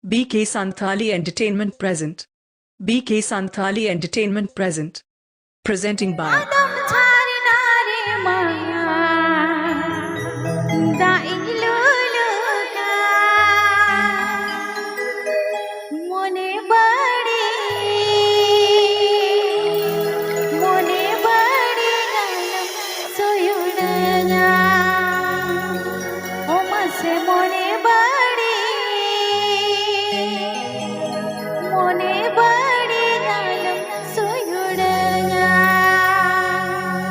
BK Santali Entertainment present. BK Santali Entertainment present. Presenting by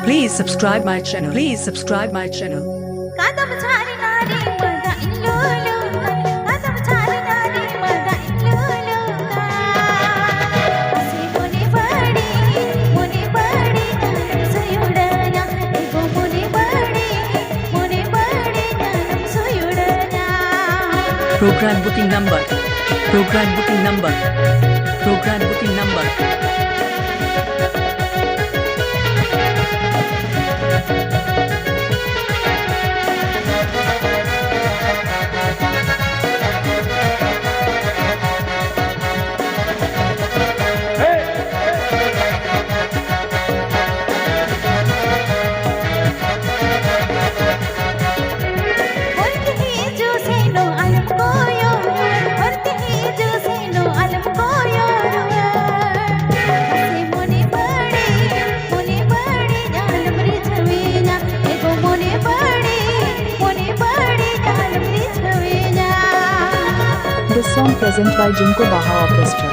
Please subscribe my channel. Please subscribe my channel. Kadam Jharna mada illulu Kadam Jharna mada illulu ase mone badi kanam suyudana ego mone badi kanam suyudana Program booking number. Program booking number. Program booking number. This song present by Band-Jhumko Baha Orchestra.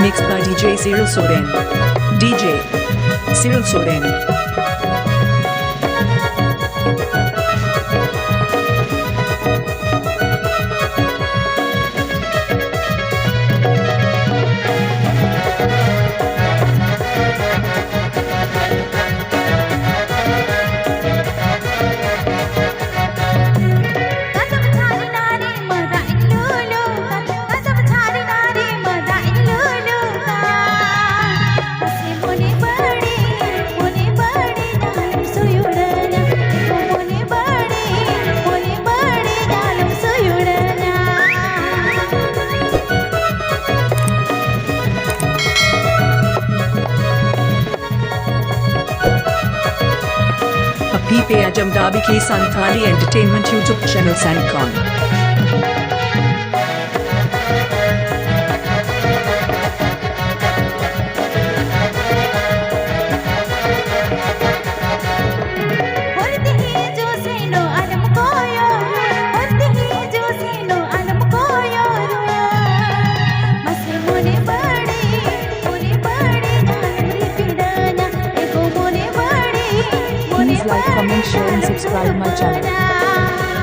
Mixed by DJ SOREN. DJ SOREN. Pe Ajam BK Santali Entertainment YouTube channel Sancon. Please like, comment, share and subscribe my channel.